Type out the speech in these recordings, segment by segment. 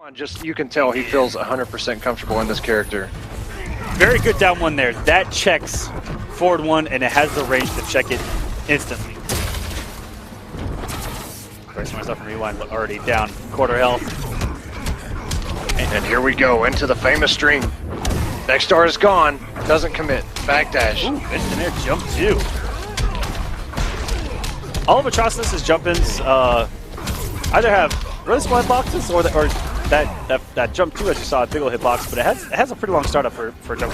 Just, you can tell he feels 100% comfortable in this character. Very good down one there. That checks forward one, and it has the range to check it instantly. First myself from rewind, but already down quarter health. And here we go into the famous string. Next star is gone. Doesn't commit. Backdash. Ooh, instant air jump too. All of Atrocitus' jump-ins either have really small hitboxes or that jump two, as you saw, a big ol' hitbox, but it has a pretty long startup for jump.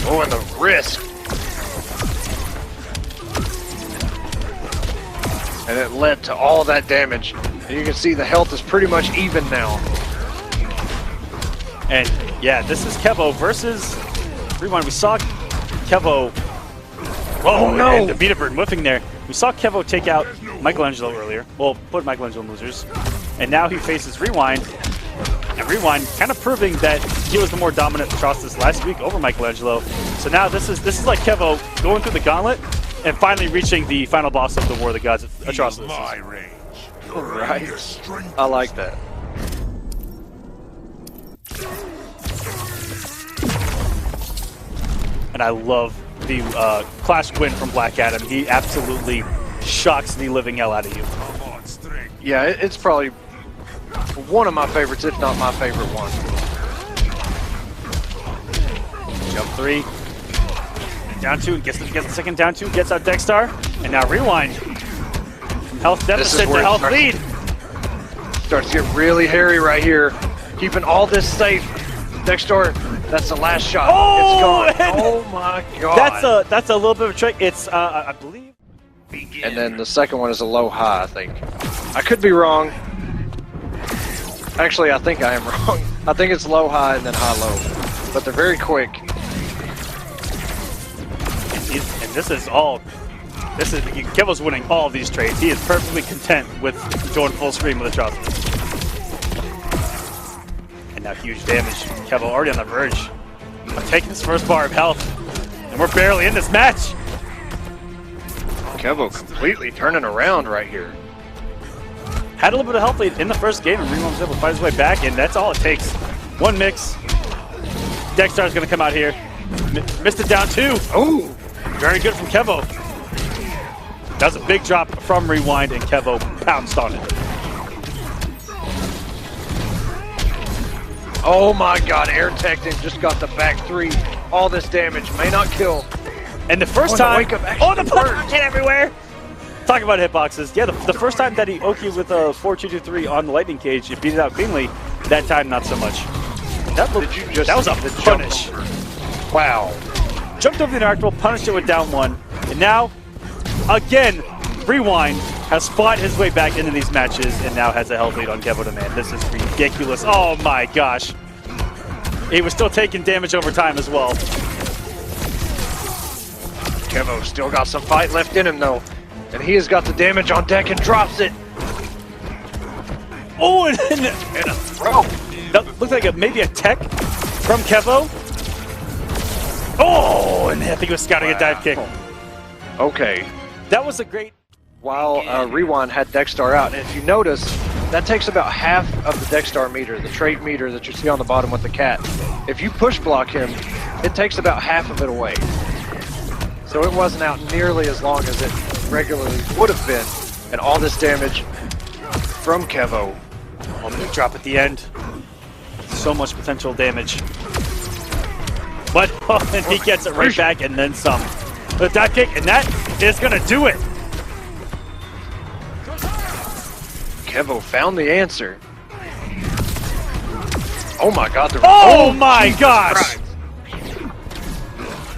Oh, and the risk. And it led to all that damage. And you can see the health is pretty much even now. And yeah, this is Kevo versus Rewind. We saw Kevo. Whoa, no! And the Beat Bird whiffing there. We saw Kevo take out Michelangelo earlier. Well, put Michelangelo in losers. And now he faces Rewind. And Rewind kind of proving that he was the more dominant Atrocitus last week over Michelangelo. So now this is like Kevo going through the gauntlet and finally reaching the final boss of the War of the Gods, Atrocitus. Right. I like that. And I love the Clash win from Black Adam. He absolutely shocks the living hell out of you. Yeah, it's probably one of my favorites, if not my favorite one. Jump three. Down two, gets the second down two, gets out Dexstar. And now Rewind. Health deficit to health lead. Starts to get really hairy right here. Keeping all this safe. Dexstar, that's the last shot. Oh, it's gone. Oh my god. That's a little bit of a trick. It's I believe. And then the second one is a low high, I think. I could be wrong. Actually, I think I am wrong. I think it's low high and then high low. But they're very quick. And this is Kevo's winning all of these trades. He is perfectly content with going full screen with Atrocitus. And now huge damage. Kevo already on the verge of taking his first bar of health. And we're barely in this match. Kevo completely turning around right here. Had a little bit of health lead in the first game, and Rewind was able to fight his way back, and that's all it takes. One mix. Dexstar's going to come out here. Missed it down two. Oh, very good from Kevo. That was a big drop from Rewind, and Kevo pounced on it. Oh my god, air teching just got the back three. All this damage may not kill. And the first time, the punch hit everywhere. Talk about hitboxes. Yeah, the first time that he OQ'd with a 4-2-2-3 on the lightning cage, it beat it out cleanly. That time, not so much. That was a punish. Wow. Jumped over the inarguable, punished it with down one, and now, again, Rewind has fought his way back into these matches and now has a health lead on KevoDaMaN. This is ridiculous. Oh my gosh. He was still taking damage over time as well. Kevo still got some fight left in him though. And he has got the damage on deck and drops it. Oh, and a throw. That looks like maybe a tech from Kevo. Oh, and I think he was scouting a dive kick. Okay. That was a great... While Rewind had Dexstar out, and if you notice, that takes about half of the Dexstar meter, the trait meter that you see on the bottom with the cat. If you push block him, it takes about half of it away. So it wasn't out nearly as long as it regularly would have been. And all this damage from Kevo. Oh, big drop at the end. So much potential damage. But and he gets it right back and then some. The dive kick, and that is going to do it. Kevo found the answer. Oh my god. Oh my gosh.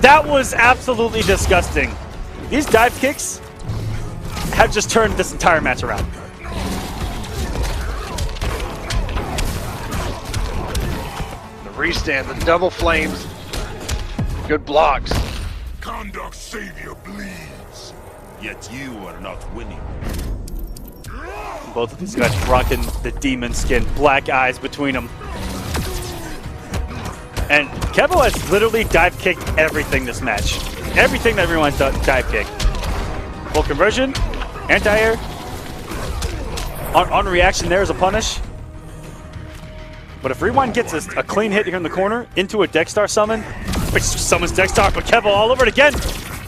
That was absolutely disgusting. These dive kicks have just turned this entire match around. The restand, the double flames. Good blocks. Conduct savior bleeds, yet you are not winning. Both of these guys rocking the demon skin, black eyes between them. And Kevo has literally dive kicked everything this match. Everything that everyone's dive kicked. Full conversion, anti-air. On reaction there is a punish. But if Rewind gets a clean hit here in the corner into a Dexstar summon, which summons Dexstar, but Kevo all over it again.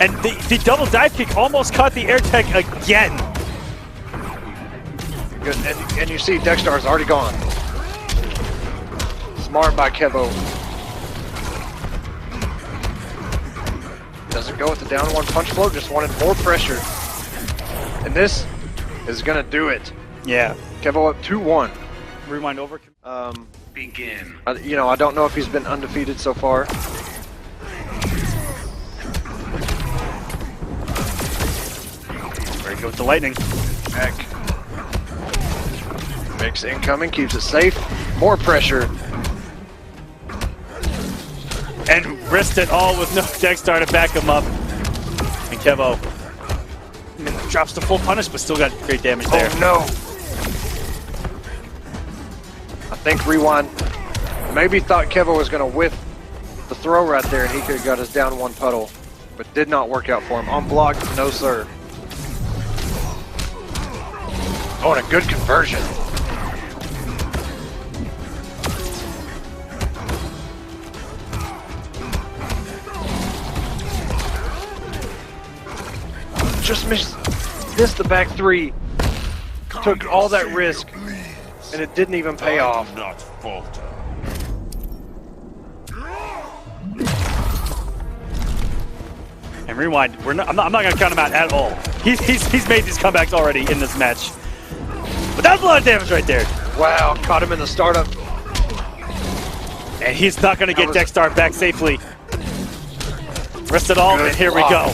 And the double dive kick almost caught the air tech again. Good. And you see Dexstar's already gone. Smart by Kevo. Doesn't go with the down one punch flow, just wanted more pressure. And this is gonna do it. Yeah. Kevo up 2-1. Rewind over. Begin. You know, I don't know if he's been undefeated so far. There he goes, the lightning. Back. Makes incoming, keeps it safe. More pressure. And risked it all with no Dexstar to back him up. And Kevo drops the full punish, but still got great damage there. Oh no! I think Rewind maybe thought Kevo was going to whiff the throw right there and he could have got his down one puddle, but did not work out for him. Unblocked, no sir. Oh, and a good conversion. Just missed the back three. Took all that risk, and it didn't even pay off. Not falter. And Rewind, I'm not going to count him out at all. He's made these comebacks already in this match. But that was a lot of damage right there. Wow, caught him in the startup. And he's not going to get Dexstar back safely. Rest it all, Good and here we block. go.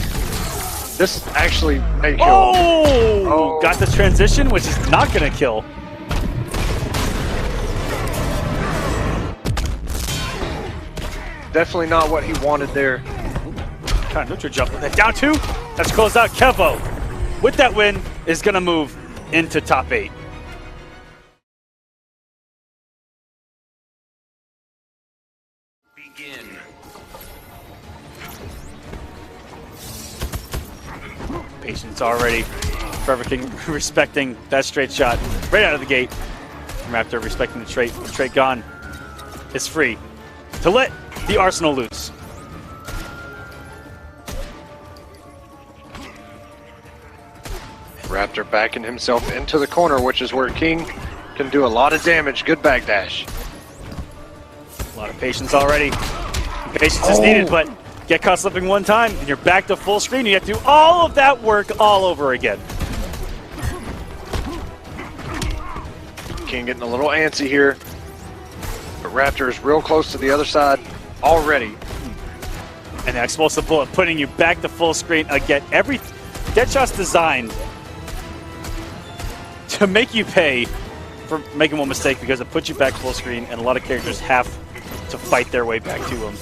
This actually may kill. Oh! Got the transition, which is not going to kill. Definitely not what he wanted there. Kind of neutral jump with that down two. That's closed out. Kevo, with that win, is going to move into top 8. Begin. Patience already. Forever King respecting that straight shot right out of the gate. Raptor respecting the trait. The trait gone. It's free to let the arsenal loose. Raptor backing himself into the corner, which is where King can do a lot of damage. Good backdash. A lot of patience already. Patience is needed, but get caught slipping one time, and you're back to full screen. You have to do all of that work all over again. King getting a little antsy here, but Raptor is real close to the other side already. And that explosive bullet putting you back to full screen again. Every Deadshot's designed to make you pay for making one mistake because it puts you back full screen, and a lot of characters have to fight their way back to him.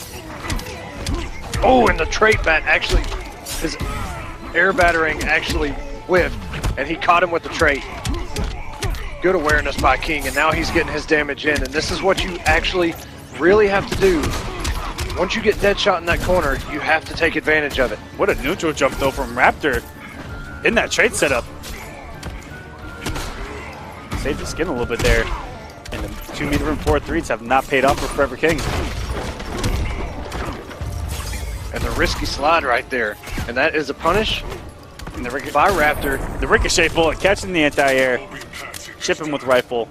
Oh, and the trait bat actually, his air battering actually whiffed, and he caught him with the trait. Good awareness by King, and now he's getting his damage in, and this is what you actually really have to do. Once you get Deadshot in that corner, you have to take advantage of it. What a neutral jump, though, from Raptor in that trade setup. Saved his skin a little bit there. And the 2-meter and 4-3s have not paid off for Forever King. And the risky slide right there. And that is a punish And the by Raptor. The ricochet bullet catching the anti-air. Chipping with rifle.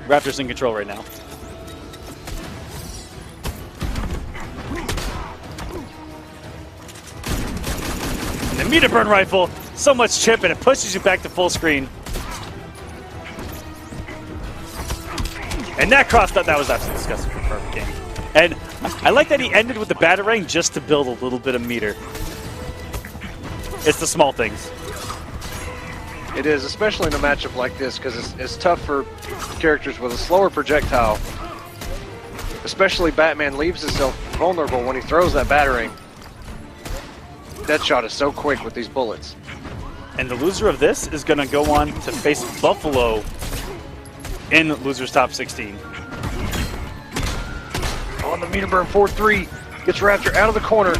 Raptor's in control right now. And the meter burn rifle. So much chip and it pushes you back to full screen. And that crossed up, that was absolutely disgusting for Forever King. And I like that he ended with the Batarang just to build a little bit of meter. It's the small things. It is, especially in a matchup like this, because it's tough for characters with a slower projectile. Especially Batman leaves himself vulnerable when he throws that Batarang. Deadshot is so quick with these bullets. And the loser of this is going to go on to face Buffalo in Losers Top 16. On the meter burn 4-3, gets Raptor out of the corner.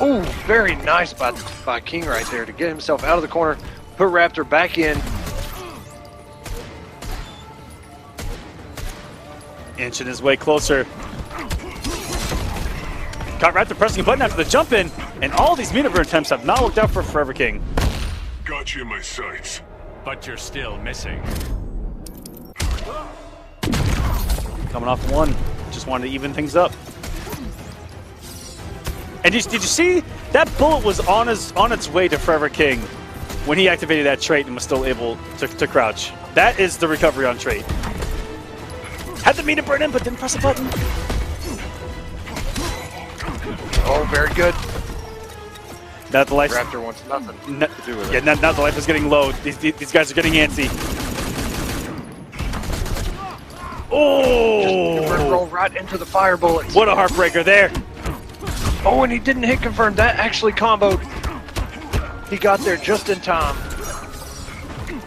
Ooh, very nice by King right there to get himself out of the corner, put Raptor back in. Inching his way closer. Caught Raptor pressing a button after the jump in, and all these meter burn attempts have not worked out for Forever King. Got you in my sights. But you're still missing. Coming off one, just wanted to even things up. And did you see that bullet was on its way to Forever King when he activated that trait and was still able to crouch? That is the recovery on trait. Had the meter burn in, but didn't press a button. Oh, very good. Now the life. Raptor wants nothing to do with it. Yeah, now the life is getting low. These guys are getting antsy. Oh! Just roll right into the fire bullets. What a heartbreaker there. Oh, and he didn't hit confirm. That actually comboed. He got there just in time.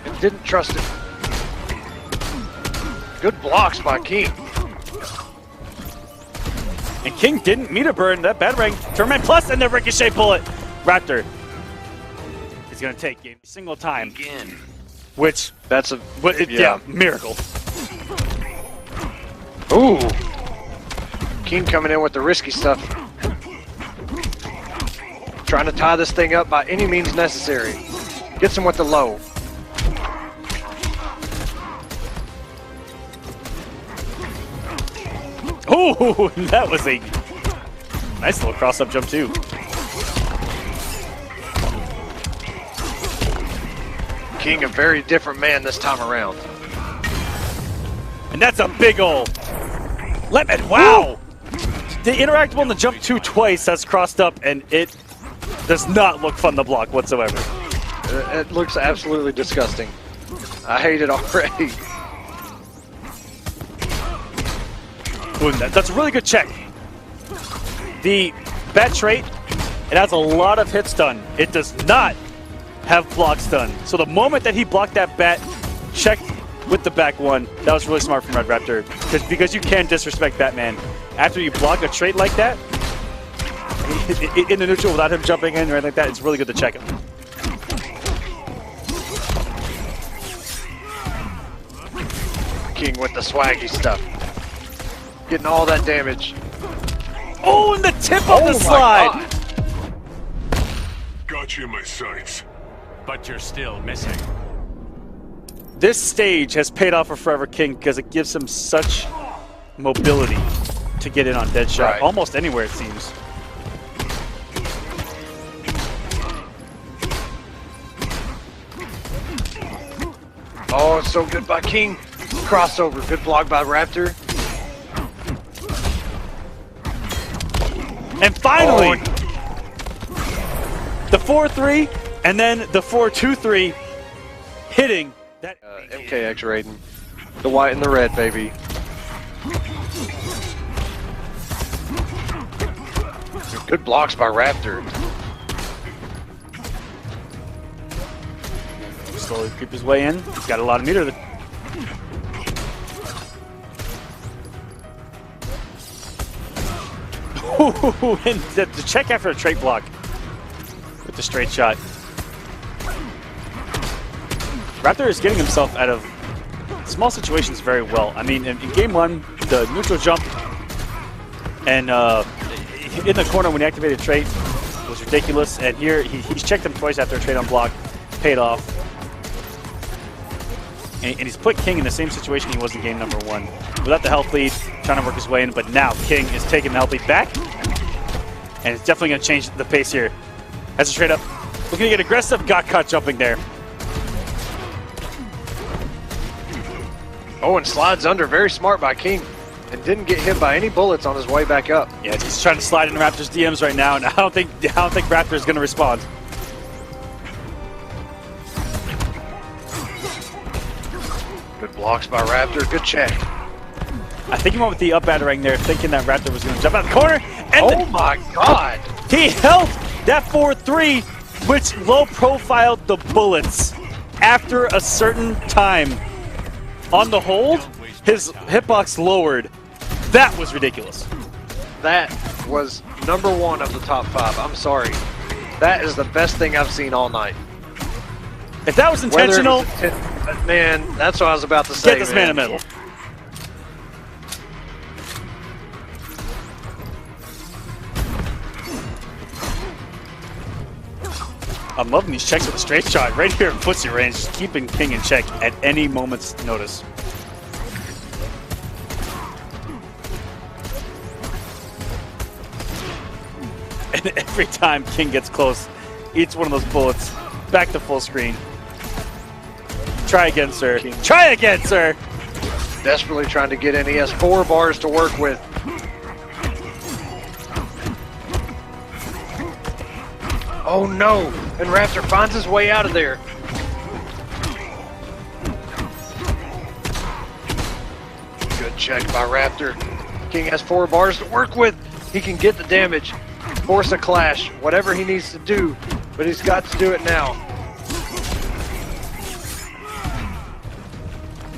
And didn't trust it. Good blocks by King. And King didn't meter burn that Batarang. Tournament plus and the ricochet bullet. Raptor is going to take a single time. Again. Which, That's a yeah, miracle. Ooh. King coming in with the risky stuff. Trying to tie this thing up by any means necessary. Gets him with the low. Oh, that was a nice little cross-up jump too. King, a very different man this time around. And that's a big ol' lemon. Wow! The interactable and the jump 2 twice has crossed up, and it does not look fun to block whatsoever. It looks absolutely disgusting. I hate it already. Ooh, that's a really good check. The bat trait, it has a lot of hits done. It does not have blocks done. So the moment that he blocked that bat, checked with the back one, that was really smart from Red Raptor. Because you can disrespect Batman. After you block a trait like that, in the neutral without him jumping in or anything like that, it's really good to check him. King with the swaggy stuff. Getting all that damage. Oh, and the tip of the slide! God. Got you in my sights. But you're still missing. This stage has paid off for Forever King because it gives him such mobility to get in on Deadshot. Right. Almost anywhere, it seems. Oh, so good by King. Crossover. Good block by Raptor. And finally, the 4-3 and then the 4-2-3 hitting that. MKX Raiden. The white and the red, baby. Good blocks by Raptor. Slowly creep his way in. He's got a lot of meter. Ooh, and the check after a trait block with the straight shot. Raptor is getting himself out of small situations very well. I mean, in game one, the neutral jump and in the corner when he activated trait was ridiculous. And here he's checked him twice after a trait on block, paid off. And he's put King in the same situation he was in game number one. Without the health lead, trying to work his way in, but now King is taking the health lead back. And it's definitely going to change the pace here. As a trade up, looking to get aggressive, got caught jumping there. Oh, and slides under. Very smart by King. And didn't get hit by any bullets on his way back up. Yeah, he's trying to slide into Raptor's DMs right now, and I don't think Raptor is going to respond. Good blocks by Raptor. Good check. I think he went with the up battering there, thinking that Raptor was going to jump out the corner. And Oh my God! he held that 4-3, which low-profiled the bullets after a certain time. On the hold, his hitbox lowered. That was ridiculous. That was number one of the top 5. I'm sorry. That is the best thing I've seen all night. If that was intentional, Man, that's what I was about to say. get this man a medal. I'm loving these checks with the straight shot right here in footsie range, just keeping King in check at any moment's notice. And every time King gets close, each one of those bullets back to full screen. Try again, sir. King. Try again, sir. Desperately trying to get in. He has 4 bars to work with. Oh no! And Raptor finds his way out of there. Good check by Raptor. King has 4 bars to work with. He can get the damage, force a clash, whatever he needs to do, but he's got to do it now.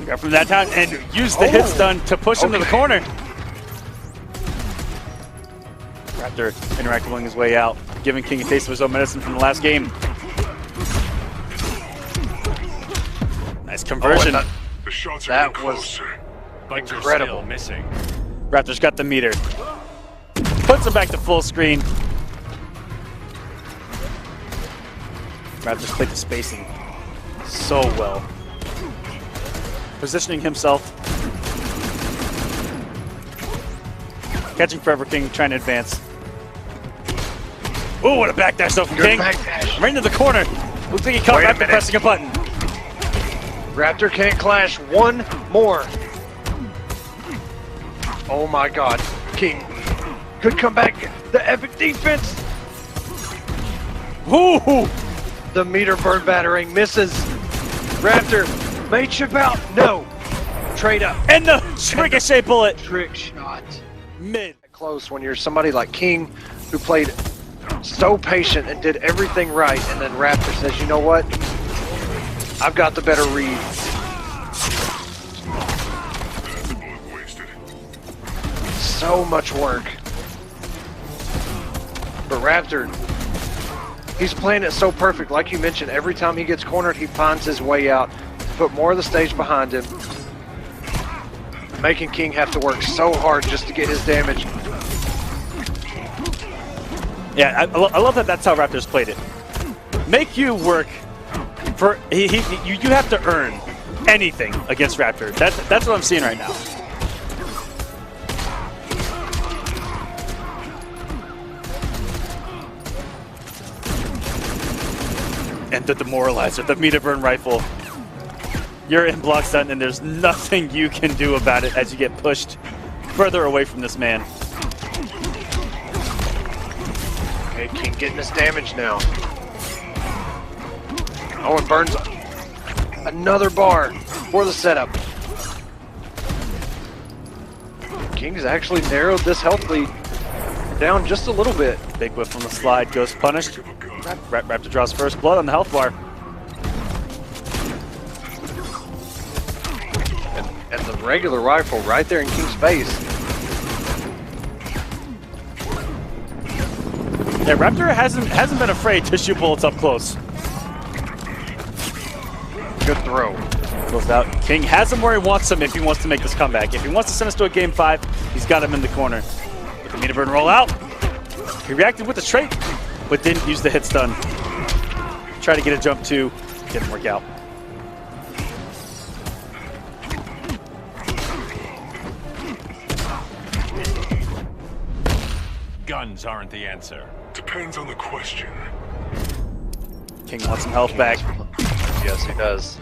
Got from that time and use the hit stun to push him to the corner. Raptor interacting his way out, giving King a taste of his own medicine from the last game. Nice conversion. The shots are That getting was closer. But incredible. you're still missing. Raptor's got the meter. Puts him back to full screen. Raptor's played the spacing so well. Positioning himself. Catching Forever King, trying to advance. Ooh, what a backdash though from Good King. backdash. Right into the corner. Looks like he caught Wait a Raptor minute. pressing a button. Raptor can't clash. 1 more. Oh my god. King could come back. The epic defense. Ooh! The meter burn battering misses. Raptor may chip out. No. Trade up. And the ricochet bullet. Trick shot. Mid. Close when you're somebody like King who played so patient and did everything right, and then Raptor says, you know what? I've got the better read. Wasted. So much work. But Raptor, he's playing it so perfect. Like you mentioned, every time he gets cornered, he finds his way out to put more of the stage behind him, making King have to work so hard just to get his damage. Yeah, I love that that's how Raptors played it. Make you work for, you have to earn anything against Raptor. That's what I'm seeing right now. And the Demoralizer, the meter burn rifle. You're in block stun and there's nothing you can do about it as you get pushed further away from this man. Okay, King getting his damage now. Oh, and burns another bar for the setup. King's actually narrowed this health lead down just a little bit. Big whiff on the slide, goes punished. Raptor draws first blood on the health bar. And the regular rifle right there in King's face. Yeah, Raptor hasn't been afraid to shoot bullets up close. Good throw. Goes out. King has him where he wants him if he wants to make this comeback. If he wants to send us to a game 5, he's got him in the corner. With the meter burn roll out. He reacted with the trait, but didn't use the hit stun. Tried to get a jump 2, didn't work out. Guns aren't the answer. Depends on the question. King wants some health back. Yes, he does.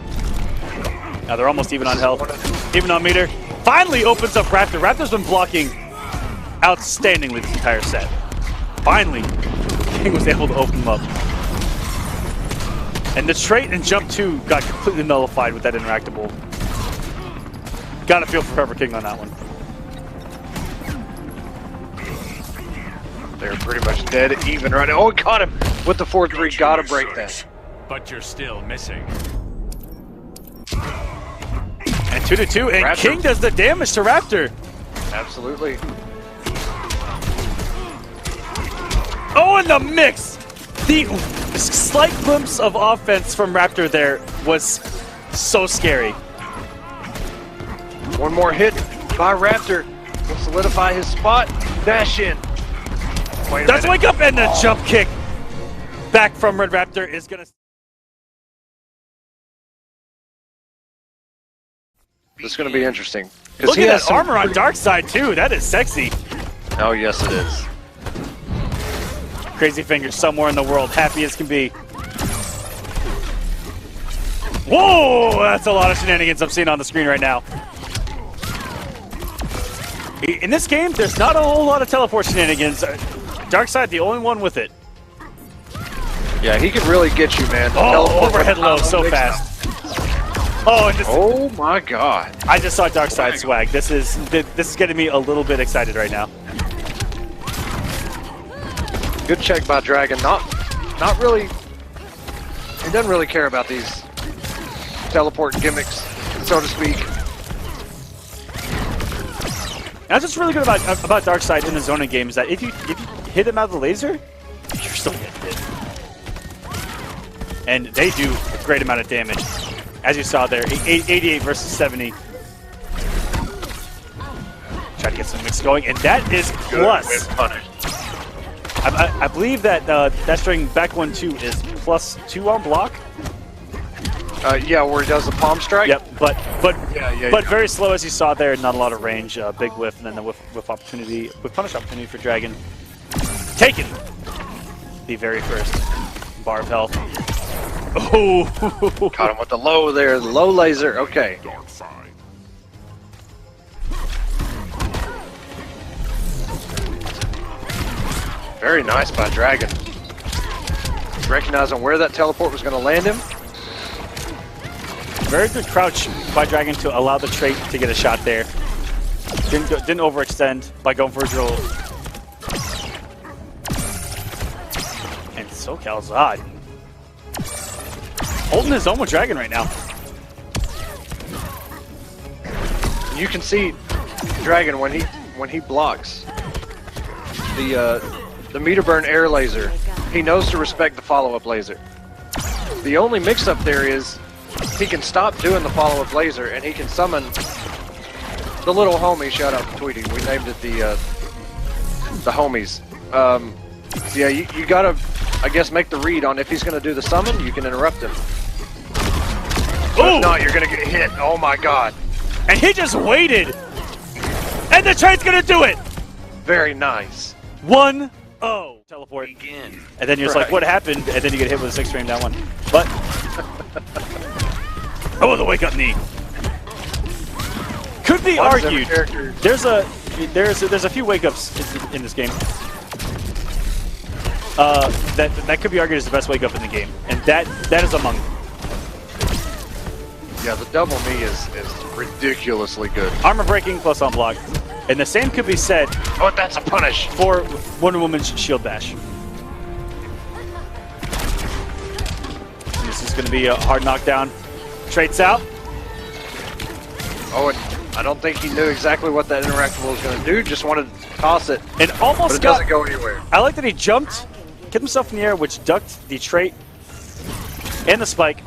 Now they're almost even on health. Even on meter. Finally opens up Raptor. Raptor's been blocking outstandingly this entire set. Finally, King was able to open him up. And the trait and jump 2 got completely nullified with that interactable. Gotta feel for Forever King on that one. They're pretty much dead even right now. Oh, he caught him with the 4-3. Gotta break that. But you're still missing. And 2-2, and Raptor. King does the damage to Raptor. Absolutely. Oh, in the mix! The slight glimpse of offense from Raptor there was so scary. One more hit by Raptor. Will solidify his spot. Dash in. Wait a Does minute. wake up and the jump kick. back from Red Raptor is going to... This is going to be interesting. Look at that armor on Darkseid, too. That is sexy. Oh, yes, it is. Crazy Fingers somewhere in the world, happy as can be. Whoa! That's a lot of shenanigans I'm seeing on the screen right now. In this game, there's not a whole lot of teleport shenanigans. Darkseid, the only one with it. Yeah, he can really get you, man. Oh, overhead low so fast. Oh, and oh my God! I just saw Darkseid swag. This is getting me a little bit excited right now. Good check by Dragon. Not really. He doesn't really care about these teleport gimmicks, so to speak. That's what's really good about Darkseid in the zoning game is that if you hit him out of the laser, you're still getting hit. And they do a great amount of damage. As you saw there, 88 versus 70. Try to get some mix going, and that is plus. I believe that that string back 1-2 is +2 on block. Yeah, where he does the palm strike. Yep, but very slow as you saw there. Not a lot of range. Big whiff, and then the whiff punish opportunity for Dragon. Taken. The very first bar of health. Oh! Caught him with the low there, the low laser. Okay. Very nice by Dragon. Recognizing where that teleport was going to land him. Very good crouch by Dragon to allow the trait to get a shot there. Didn't overextend by going for a drill. And SoCal Zod holding his own with Dragon right now. You can see Dragon when he blocks the meter burn air laser. He knows to respect the follow-up laser. The only mix-up there is he can stop doing the follow-up laser and he can summon the little homie. Shout out to Tweedy. We named it the homies. Yeah, you gotta, I guess, make the read on if he's gonna do the summon. You can interrupt him. If not, you're gonna get hit. Oh my God! And he just waited, and the trade's gonna do it. Very nice. 1-0 teleport. Again. And then you're just like, what happened? And then you get hit with a 6 frame down one. But oh, the wake up knee. Could be argued. There's a few wake ups in this game. That could be argued as the best wake up in the game, and that is among them. Yeah, the double knee is ridiculously good. Armor breaking plus on block. And the same could be said oh, that's a punish for Wonder Woman's shield bash. And this is going to be a hard knockdown. Traits out. Oh, and I don't think he knew exactly what that interactable was going to do. Just wanted to toss it. And almost but it doesn't go anywhere. I like that he jumped, kept himself in the air, which ducked the trait and the spike.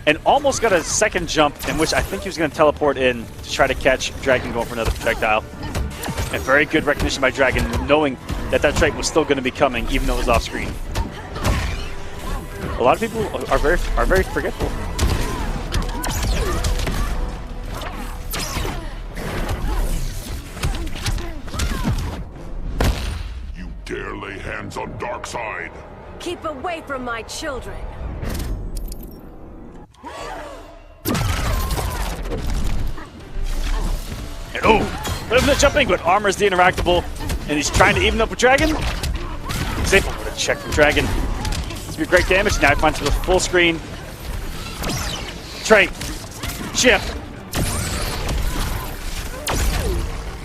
And almost got a second jump in which I think he was going to teleport in to try to catch Dragon going for another projectile. And very good recognition by Dragon, knowing that that trait was still going to be coming, even though it was off screen. A lot of people are very forgetful. You dare lay hands on Darkseid? Keep away from my children. And oh, look at the jumping, but armors the interactable, and he's trying to even up with Dragon. He's able to check from Dragon. This will be great damage. Now he finds the full screen. Trait. Shift.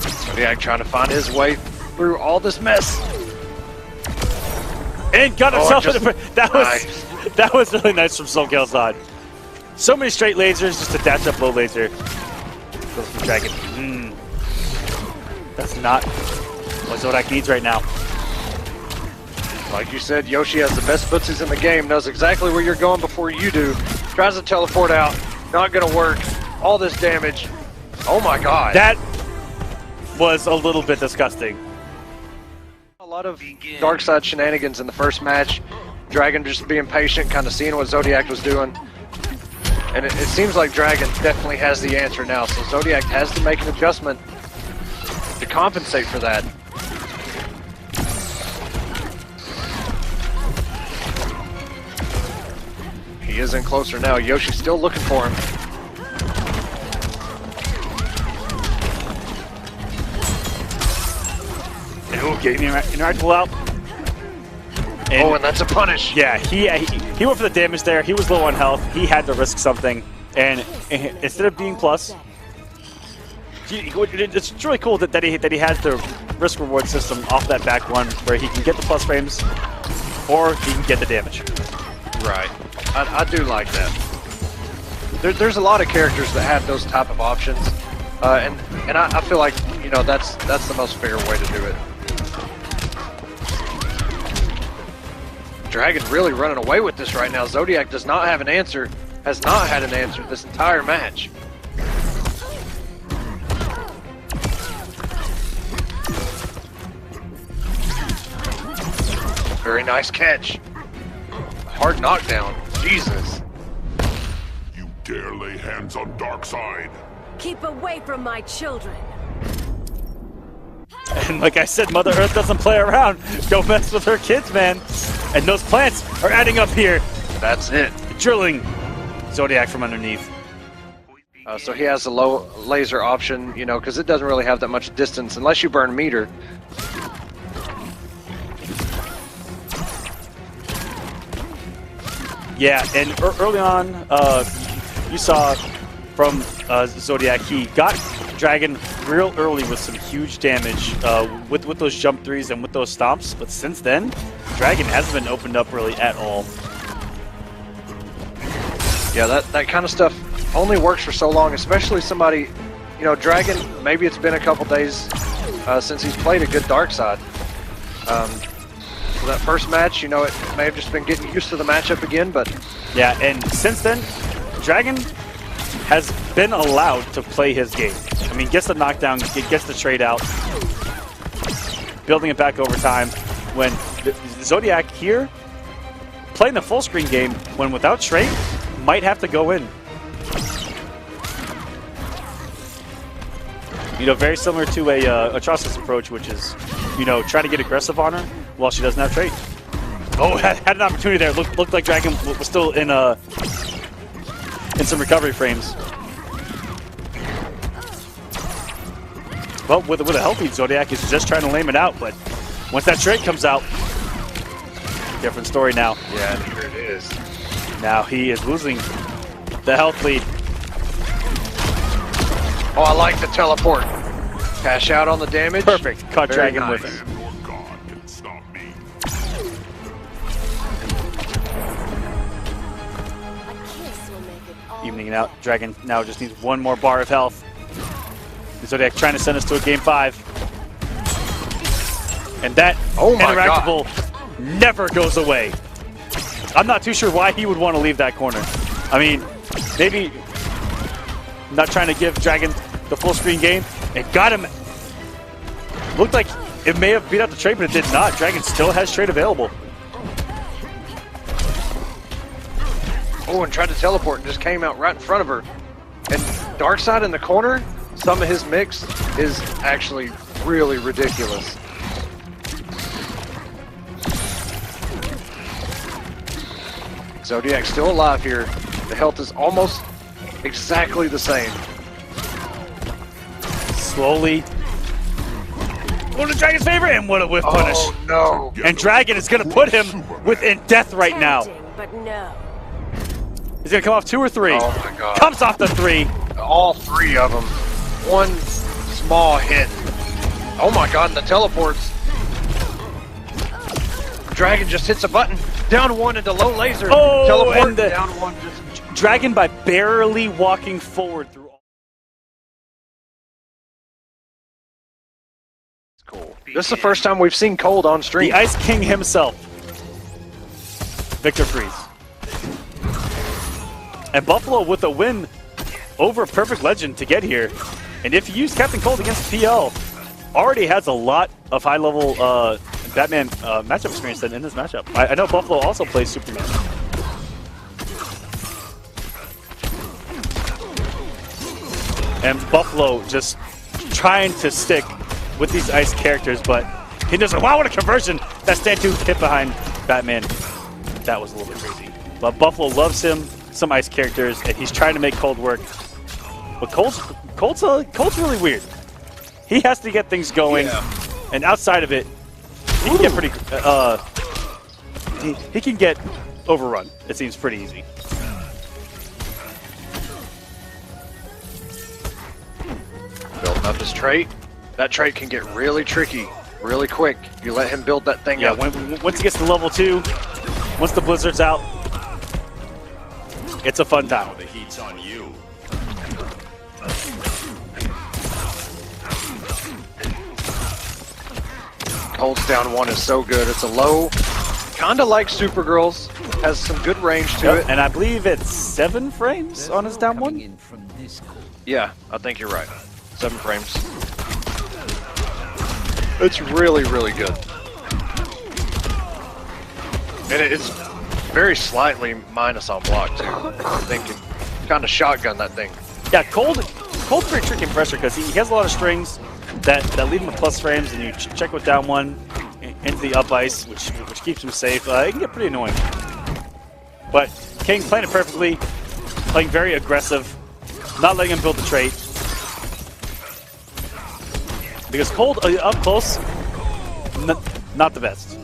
Zodeact trying to find his way through all this mess. And got himself in the... Nice. That was really nice from SoCal Zod. So many straight lasers, just a dash up low laser. Goes from Dragon. That's not what Zodeact needs right now. Like you said, Yoshi has the best footsies in the game, knows exactly where you're going before you do. Tries to teleport out, not gonna work. All this damage. Oh my God. That was a little bit disgusting. A lot of Darkseid shenanigans in the first match. Dragon just being patient, kind of seeing what Zodeact was doing. And it seems like Dragon definitely has the answer now, so Zodeact has to make an adjustment to compensate for that. He is in closer now. Yoshi's still looking for him. Getting interactable out. And that's a punish. Yeah, he went for the damage there. He was low on health. He had to risk something. And instead of being plus, it's really cool that he has the risk reward system off that back one where he can get the plus frames or he can get the damage. Right. I do like that. There's a lot of characters that have those type of options. And I feel like, you know, that's the most fair way to do it. Dragon really running away with this right now. Zodeact does not have an answer, has not had an answer this entire match. Very nice catch. Hard knockdown. Jesus. You dare lay hands on Darkseid? Keep away from my children. And like I said, Mother Earth doesn't play around. Don't mess with her kids, man. And those plants are adding up here. That's it. Drilling Zodeact from underneath. So he has a low laser option, you know, because it doesn't really have that much distance unless you burn meter. Yeah, and early on, you saw from Zodeact, he got Dragon real early with some huge damage with those jump threes and with those stomps, but since then, Dragon hasn't been opened up really at all. Yeah, that kind of stuff only works for so long, especially somebody, you know, Dragon, maybe it's been a couple days since he's played a good Darkseid. So that first match, you know, it may have just been getting used to the matchup again, but... Yeah, and since then, Dragon has been allowed to play his game. I mean, gets the knockdown, gets the trade out, building it back over time. When Zodeact here, playing the full screen game, when without trade, might have to go in. You know, very similar to a Atrocitus approach, which is, you know, trying to get aggressive on her while she doesn't have trade. Oh, had an opportunity there. Looked like Dragon was still in some recovery frames. Well, with a healthy Zodeact, is just trying to lame it out, but once that trade comes out, different story now. Yeah, here it is. Now he is losing the health lead. Oh, I like the teleport. Cash out on the damage. Perfect. Caught Very Dragon nice. with it. Your god can stop me. A kiss will make it all. Evening it out. Dragon now just needs one more bar of health. Zodeact trying to send us to a game 5. And that Oh my interactable never goes away. I'm not too sure why he would want to leave that corner. I mean, maybe not trying to give Dragon the full screen game. It got him. Looked like it may have beat out the trade, but it did not. Dragon still has trade available. Oh, and tried to teleport and just came out right in front of her. And Darkseid in the corner, some of his mix is actually really ridiculous. Zodeac still alive here. The health is almost exactly the same. Slowly. Going to Dragon's favor, and what a whiff punish. Oh no. And Dragon is going to put him within death right now. Tempting, but no. He's going to come off 2 or 3. Oh my god. Comes off the 3. All 3 of them. One small hit. Oh my god, and the teleports. Dragon just hits a button. Down 1 into low laser. Oh, Teleport, and the down 1 just... Dragon by barely walking forward through. Cool. This is the first time we've seen Cold on stream. The Ice King himself, Victor Freeze. And Buffalo with a win over Perfect Legend to get here. And if you use Captain Cold against PL, already has a lot of high-level Batman matchup experience than in this matchup. I know Buffalo also plays Superman. And Buffalo just trying to stick with these ice characters, but he doesn't. Wow, what a conversion! That stand 2 hit behind Batman. That was a little bit crazy. But Buffalo loves him, some ice characters, and he's trying to make Cold work. But Cold's really weird. He has to get things going, and outside of it, he can get pretty. He can get overrun. It seems pretty easy. Building up his trait. That trait can get really tricky, really quick. You let him build that thing up. Once he gets to level 2, once the blizzard's out, it's a fun time. The heat's on you. Cold's down 1 is so good. It's a low, kind of like Supergirl's. Has some good range to it. And I believe it's 7 frames on his down 1. Yeah, I think you're right. 7 frames. It's really, really good. And it's very slightly minus on block too. I'm thinking, kind of shotgun that thing. Yeah, Cold's pretty tricky in pressure because he has a lot of strings that leave him with plus frames, and you check with down 1 into the up ice, which keeps him safe. It can get pretty annoying. But King playing it perfectly, playing very aggressive, not letting him build the trait. Because Cold up close, not the best.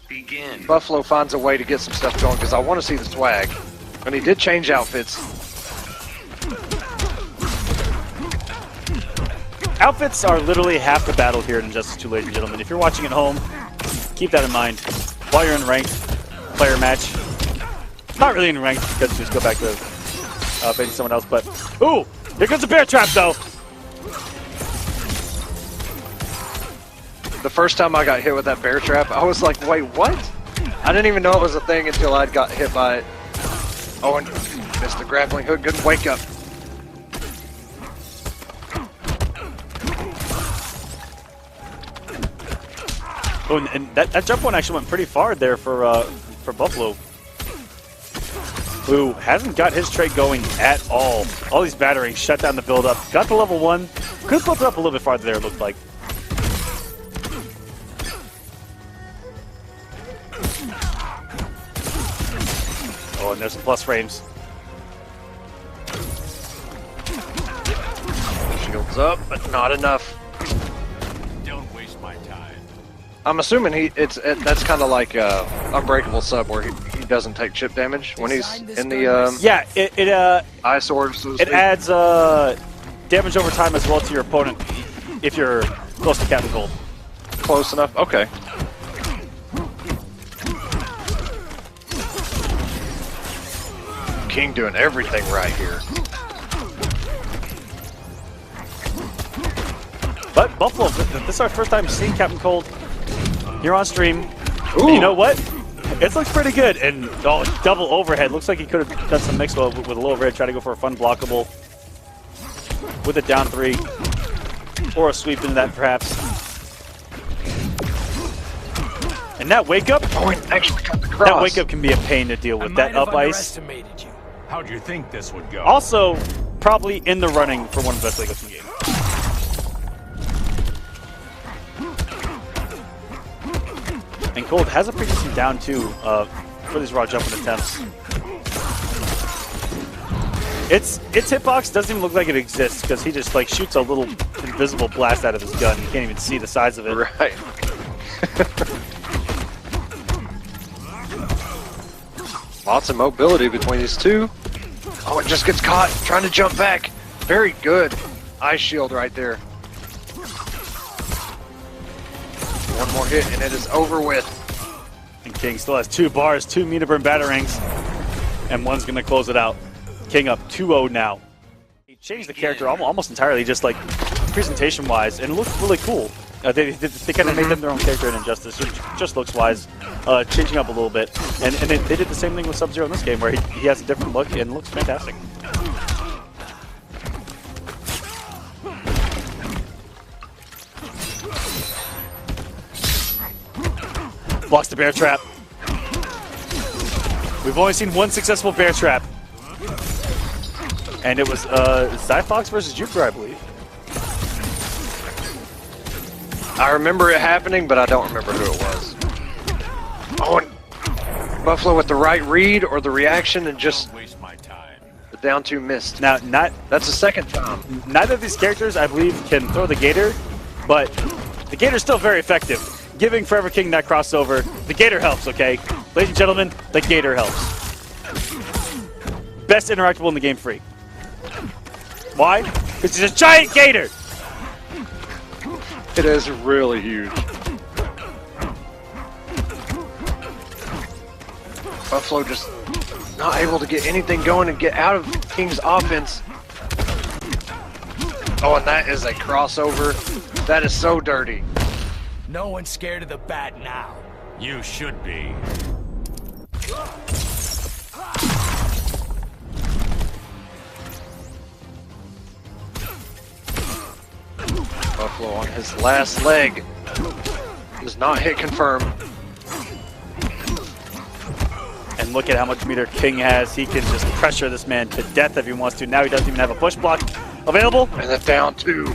Begin. Buffalo finds a way to get some stuff going because I want to see the swag. And he did change outfits. Outfits are literally half the battle here in Injustice 2, ladies and gentlemen. If you're watching at home, keep that in mind. While you're in ranked player match, not really in ranked because you just go back to facing someone else, but ooh, here comes the bear trap though. The first time I got hit with that bear trap, I was like, wait, what? I didn't even know it was a thing until I got hit by it. Oh, and missed the grappling hook, couldn't wake up. Oh, and that jump one actually went pretty far there for Buffalo, who hasn't got his trait going at all. All these batterings shut down the build-up. Got to level 1. Could have built it up a little bit farther there, it looked like. Oh, and there's some plus frames. Shields up, but not enough. Don't waste my time. I'm assuming that's kind of like Unbreakable Sub, where he doesn't take chip damage when he's in the Yeah, it ice orb. So to it speak. adds damage over time as well to your opponent if you're close to Captain Cold. Close enough. Okay. King doing everything right here. But Buffalo, this is our first time seeing Captain Cold here on stream. Ooh. You know what? It looks pretty good. And double overhead. Looks like he could have done some mix with a low overhead, try to go for a fun blockable with a down 3 or a sweep into that perhaps. And that wake up, Oh, he actually got the cross. that wake up can be a pain to deal with. That up ice. How'd you think this would go? Also, probably in the running for one of the best wake ups in the game. And Cold has a pretty decent down too for these raw jumping attempts. Its hitbox doesn't even look like it exists because he just like shoots a little invisible blast out of his gun. You can't even see the size of it. Right. Lots of mobility between these two. Oh, it just gets caught trying to jump back. Very good. Ice shield right there. One more hit and it is over with. And King still has 2 bars, 2 meter burn batterings, and one's going to close it out. King up 2-0 now. He changed the character almost entirely, just like presentation-wise, and it looked really cool. They kind of made them their own character in Injustice, just looks-wise, changing up a little bit. And they did the same thing with Sub-Zero in this game, where he has a different look and looks fantastic. Blocks the bear trap. We've only seen one successful bear trap. And it was Zyfox versus Jupiter, I believe. I remember it happening, but I don't remember who it was. Oh, and Buffalo with the right read or the reaction and just Waste my time. the down two missed. Now, That's the second time. neither of these characters, I believe, can throw the Gator, but the Gator's still very effective. Giving Forever King that crossover, the Gator helps, okay? Ladies and gentlemen, the Gator helps. Best interactable in the game free. Why? Because it's a giant Gator! It is really huge. Buffalo just not able to get anything going and get out of King's offense. Oh, and that is a crossover. That is so dirty. No one's scared of the bat now. You should be. Buffalo on his last leg does not hit confirm. And look at how much meter King has. He can just pressure this man to death if he wants to. Now he doesn't even have a push block available. And then down two.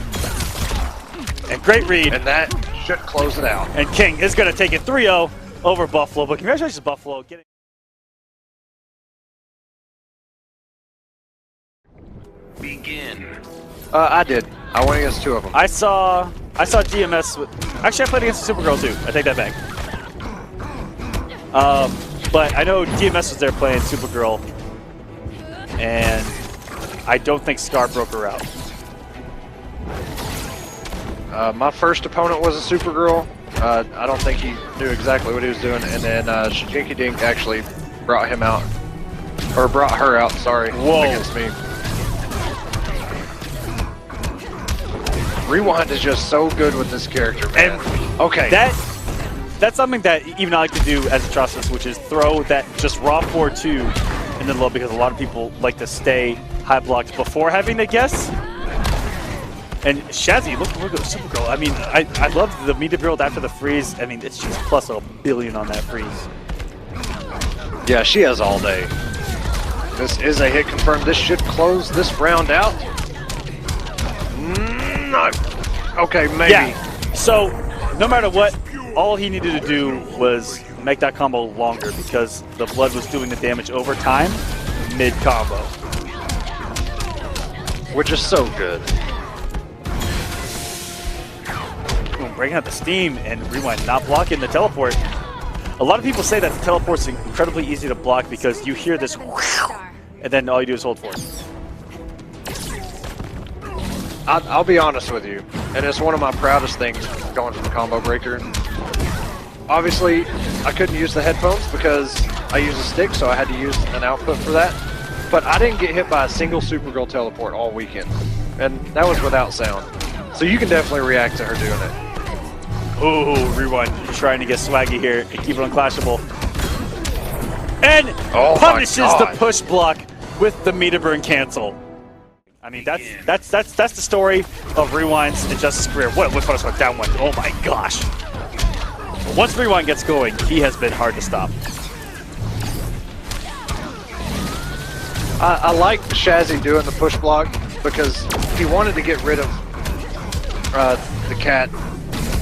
And great read. And that should close it out. And King is going to take it 3-0 over Buffalo. But congratulations, Buffalo. Begin. I did. I went against two of them. I saw DMS with. Actually, I played against Supergirl too. I take that back. But I know DMS was there playing Supergirl, and I don't think Scar broke her out. My first opponent was a Supergirl. I don't think he knew exactly what he was doing, and then Shajinky Dink actually brought him out, or brought her out. Sorry, Whoa. against me. Rewind is just so good with this character, man. And okay, that's something that even I like to do as Atrocitus, which is throw that just raw 4-2 in the low, because a lot of people like to stay high blocked before having to guess. And Shazzy, look at Supergirl. I mean, I love the meter build after the freeze. I mean, it's just plus a billion on that freeze. yeah, she has all day. This is a hit confirmed. This should close this round out. Okay, maybe. Yeah. So no matter what, all he needed to do was make that combo longer, because the blood was doing the damage over time, mid combo. Which is so good. Boom, breaking out the steam, and Rewind not blocking the teleport. A lot of people say that the teleport's incredibly easy to block because you hear this and then all you do is hold for it. I'll be honest with you, and it's one of my proudest things going from combo breaker. Obviously, I couldn't use the headphones because I use a stick, so I had to use an output for that. But I didn't get hit by a single Supergirl teleport all weekend, and that was without sound. So you can definitely react to her doing it. Ooh, Rewind trying to get swaggy here and keep it unclashable. And punishes the push block with the meter burn cancel. I mean, that's the story of Rewind's and Justice career. What punish block down one? Oh my gosh! Once Rewind gets going, he has been hard to stop. I like Shazzy doing the push block because he wanted to get rid of the cat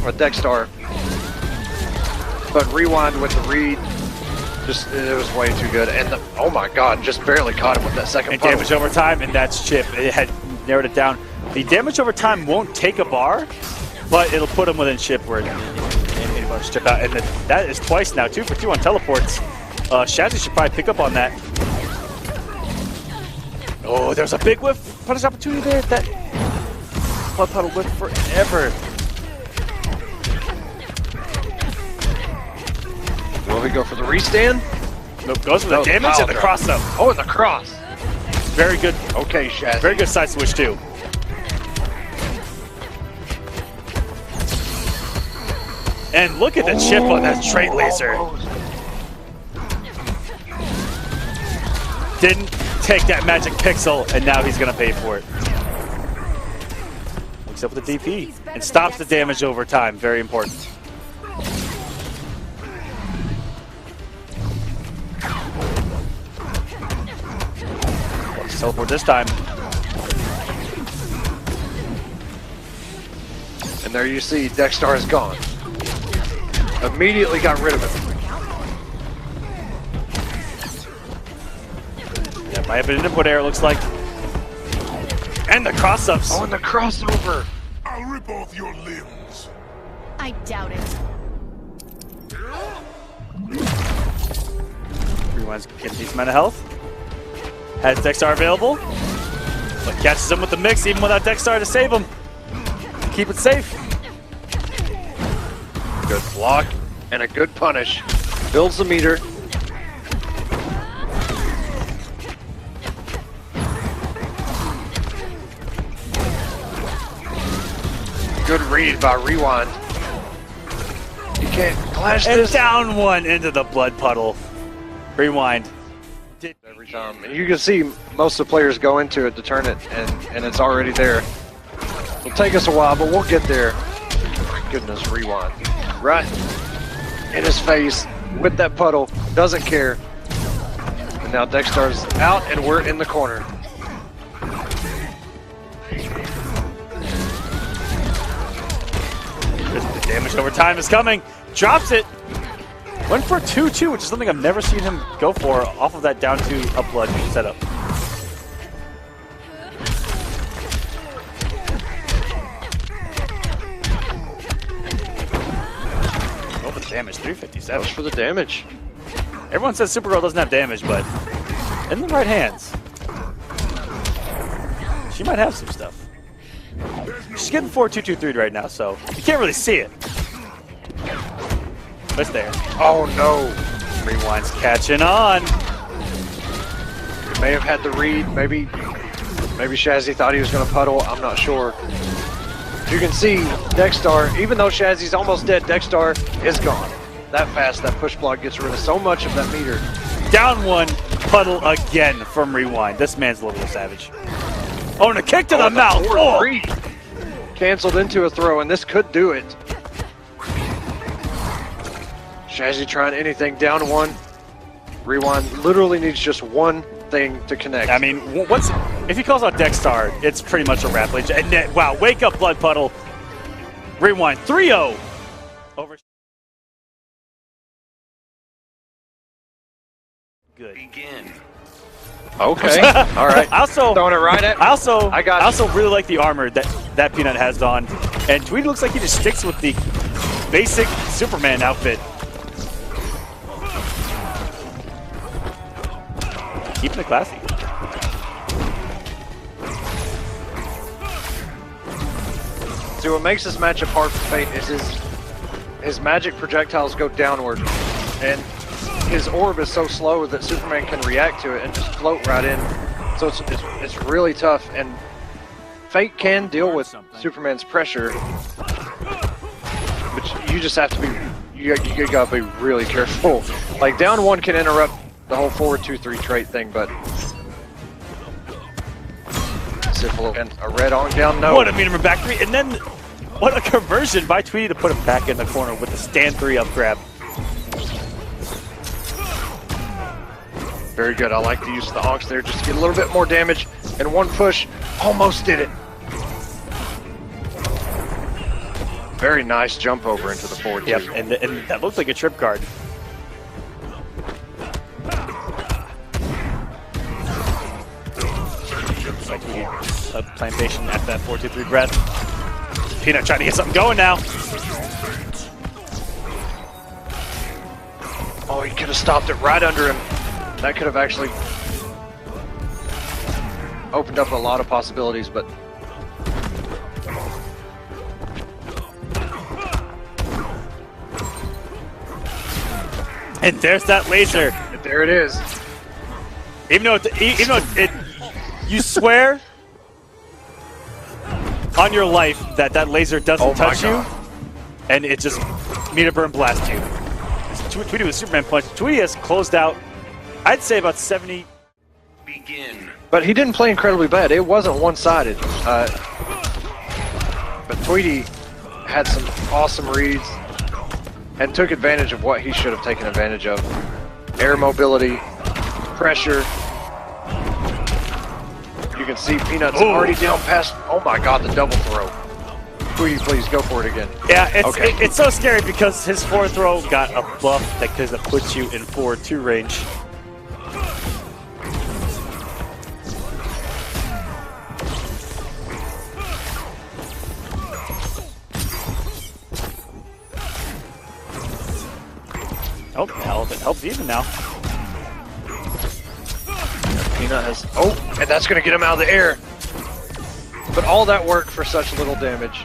or Dexstar, but Rewind with the read, it was way too good. And oh my god, just barely caught him with that second And puddle. damage over time, and that's Chip. It had narrowed it down. The damage over time won't take a bar, but it'll put him within Chip where anybody's Chip out. And that is twice now, 2 for 2 on teleports. Shazzy should probably pick up on that. Oh, there's a big whiff punish opportunity there. That blood puddle whiff forever. Will he go for the restand? Nope, goes for the damage and the cross up. Oh, and the cross. Very good. Okay, Shazzy. Very good side switch too. And look at the chip on that trait laser. Didn't take that magic pixel, and now he's gonna pay for it. Looks up with the DP and stops the damage over time. Very important. teleport this time. And there you see Dexstar is gone. Immediately got rid of it. That might have been an input error, it looks like. And the cross-ups. Oh, and the crossover. I'll rip off your limbs. I doubt it. Rewind's getting a decent amount of health. Has Dexstar available, but catches him with the mix even without Dexstar to save him. Keep it safe. Good block and a good punish. Builds the meter. Good read by Rewind. You can't clash And this. down one into the blood puddle. Rewind. Every time. And you can see most of the players go into it to turn it, and it's already there. It'll take us a while, but we'll get there. My goodness, Rewind. Right in his face with that puddle. Doesn't care. And now Dexstar's out, and we're in the corner. The damage over time is coming. Drops it. Went for 2-2, which is something I've never seen him go for off of that down 2 up blood setup. Oh, the damage, 357. Goes for the damage. Everyone says Supergirl doesn't have damage, but in the right hands, she might have some stuff. She's getting 4-2-2-3 right now, so you can't really see it. But it's there. Oh no. Rewind's catching on. He may have had the read. Maybe Shazzy thought he was going to puddle. I'm not sure. You can see Dexstar, even though Shazzy's almost dead, Dexstar is gone. That fast, that push block gets rid of so much of that meter. Down one, puddle again from Rewind. This man's a little savage. Oh, and a kick to the mouth. Oh. Canceled into a throw, and this could do it. Shazzy trying anything, down one. Rewind literally needs just one thing to connect. I mean, if he calls out Dexstar, it's pretty much a wrap. And wow, wake up, blood puddle. Rewind 3-0 over. Good. Begin. Okay, all right. Also, throwing it right at me. I also you. really like the armor that Pnut has on, and Tweedy looks like he just sticks with the basic Superman outfit. Keeping it classy. So what makes this matchup hard for Fate is his magic projectiles go downward, and his orb is so slow that Superman can react to it and just float right in. So it's really tough, and Fate can deal with Superman's pressure, but you just have to be, you gotta be really careful. Like down one can interrupt the whole 4-2-3 trait thing, but simple and a red on down no. What a meet him back three, and then what a conversion by Tweedy to put him back in the corner with the stand 3 up grab. Very good. I like the use of the Onks there just to get a little bit more damage, and one push almost did it. Very nice jump over into the forward. Yep, and that looks like a trip card. Looks like he a plantation at that 4-2-3 breath. Pnut trying to get something going now. Oh, he could have stopped it right under him. That could have actually opened up a lot of possibilities, but and there's that laser. There it is. Even though you swear on your life that laser doesn't touch you, and it just meter burn blast you. Tweedy with Superman punch. Tweedy has closed out, I'd say, about 70. Begin. But he didn't play incredibly bad. It wasn't one-sided. But Tweedy had some awesome reads and took advantage of what he should have taken advantage of. Air mobility, pressure. can see Peanut's already down past. Oh my God, the double throw. Tweedy, please go for it again. Yeah, Okay. it's so scary because his forward throw got a buff that could have put you in forward 2 range. Oh, hell, it helps even now. Peanut has. Oh, and that's going to get him out of the air. But all that work for such little damage.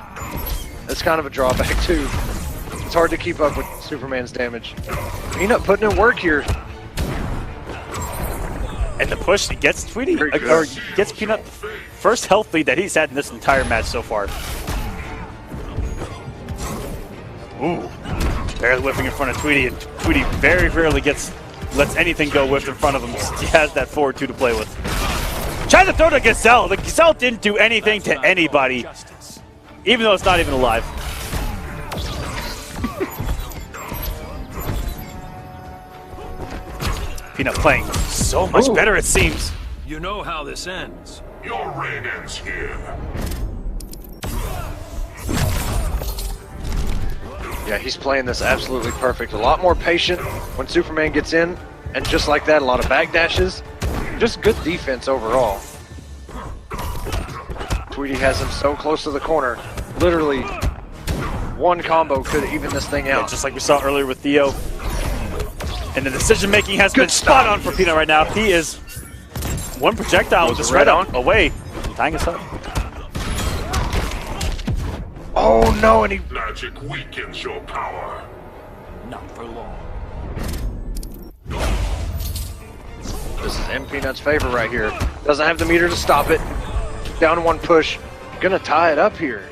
That's kind of a drawback, too. It's hard to keep up with Superman's damage. Peanut putting in work here. And the push gets Tweedy, Very good. or gets Peanut first health lead that he's had in this entire match so far. Ooh, barely whipping in front of Tweedy, and Tweedy very rarely lets anything go whiffed in front of him. He has that forward 2 to play with. Trying to throw to Gazelle. The Gazelle didn't do anything to anybody, even though it's not even alive. Peanut playing so much better, it seems. You know how this ends. Your reign ends here. Yeah, he's playing this absolutely perfect. A lot more patient when Superman gets in, and just like that, a lot of backdashes. Just good defense overall. Tweedy has him so close to the corner. Literally, one combo could even this thing out. Yeah, just like we saw earlier with Theo. And the decision making has been spot on for Peanut right now. He is one projectile with this red on away, tying us up. Oh no, and he. Magic weakens your power. Not for long. This is in Peanut's favor right here. Doesn't have the meter to stop it. Down 1 push. Gonna tie it up here.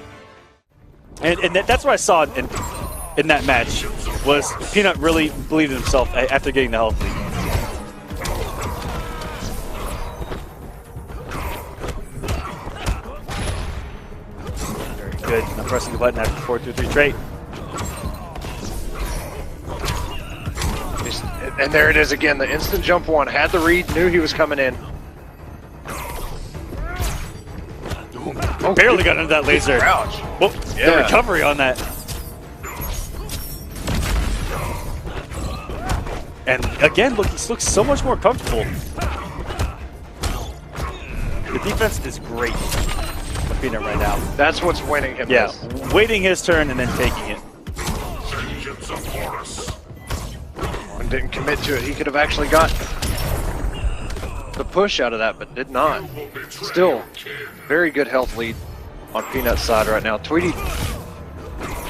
And that's what I saw in that match, was Peanut really believed in himself after getting the health lead. Very good. Not pressing the button after 4-2-3 trade. And there it is again. The instant jump 1 had the read, knew he was coming in. Oh, barely got into that laser. Crouch. Whoop, Yeah. the recovery on that. And again, look, he looks so much more comfortable. The defense is great with Peanut right now. That's what's winning him. Yeah, this. waiting his turn and then taking it. Vengeance of Horus. And didn't commit to it. He could have actually got the push out of that, but did not. Still, very good health lead on Peanut's side right now. Tweedy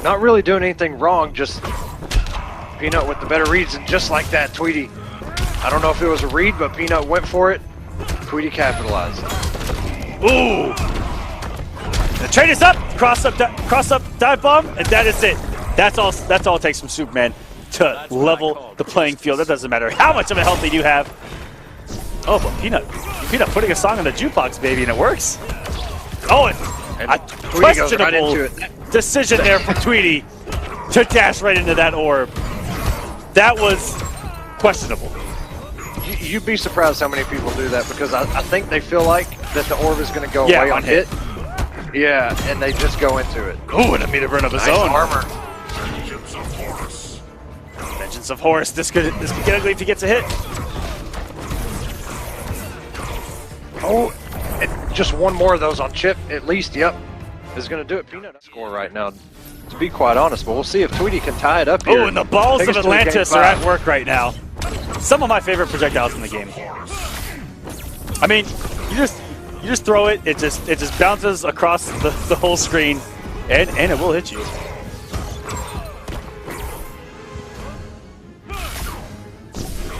not really doing anything wrong, just Peanut with the better reads, and just like that, Tweedy. I don't know if it was a read, but Peanut went for it. Tweedy capitalized. Ooh! The trade is up! Cross up, dive bomb, and that is it. That's all it takes from Superman to level the playing field. It doesn't matter how much of a health lead you have. Oh, but Peanut putting a song on the jukebox, baby, and it works. Oh, and a Tweedy goes right into questionable it. decision there from Tweedy to dash right into that orb. That was questionable. You'd be surprised how many people do that, because I think they feel like that the orb is going to go away on hit. Yeah, and they just go into it. Ooh, and a meter burn of his Nice own. armor. Vengeance of Horus. Vengeance of Horus. This could get ugly if he gets a hit. Oh, and just one more of those on Chip, at least, yep, is going to do it. Peanut score right now, to be quite honest, but we'll see if Tweedy can tie it up here. Oh, and the balls Take of us to the game Atlantis are 5. at work right now. Some of my favorite projectiles in the game. I mean, you just throw it, it just bounces across the whole screen, and it will hit you.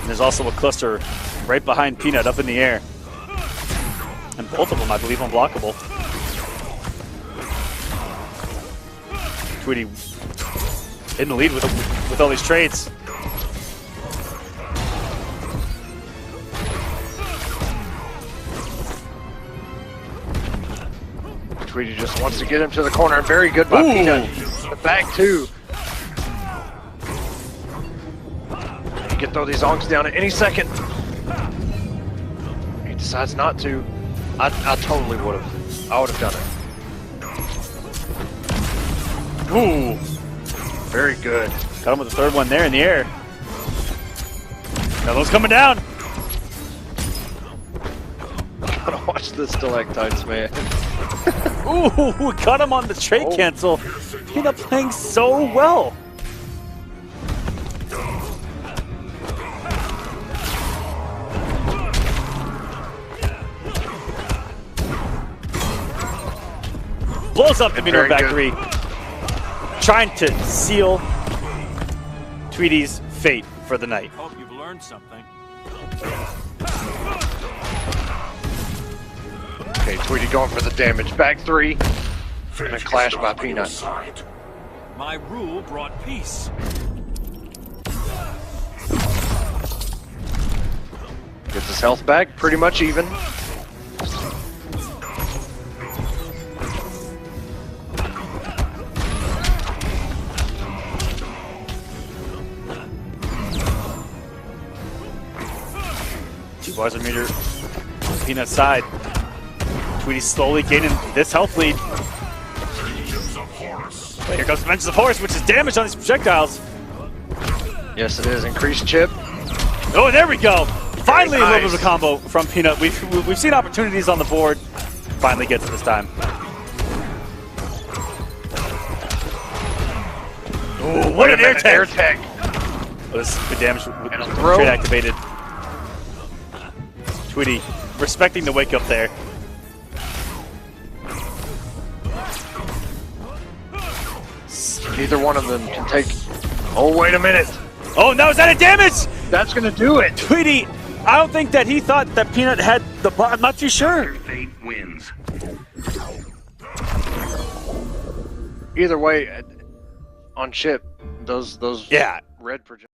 And there's also a cluster right behind Peanut up in the air. And both of them, I believe, unblockable. Tweedy in the lead with all these trades. Tweedy just wants to get him to the corner. Very good by Peanut. The back two. He can throw these onks down at any second. He decides not to. I totally would have. I would have done it. Ooh. Very good. Got him with the third one there in the air. Another one's coming down. Gotta watch the stalactites, man. Ooh, got him on the trade cancel. He ended up playing so well. Blows up the Pnut back three. Trying to seal Tweedy's fate for the night. Hope you've learned something. Okay, Tweedy going for the damage. Back three. And a clash by Pnut. My rule brought peace. Gets his health back, pretty much even. Bars a meter, Pnut's side. Tweedy slowly gaining this health lead. But here comes the Vengeance of Horus, which is damage on these projectiles. Yes, it is. Increased chip. Oh, there we go. Finally, Very a little nice. bit of a combo from Pnut. We've seen opportunities on the board. Finally gets it this time. Oh, what an air tag! Air tag. Oh, this is good damage with And a throw. trade activated. Tweedy respecting the wake up there. Neither one of them can take. Oh, wait a minute. Oh, no, is that a damage? That's gonna do it. Tweedy, I don't think that he thought that Pnut had the bar. I'm not too sure. Your fate wins. Either way, on chip, those Yeah. red projectiles.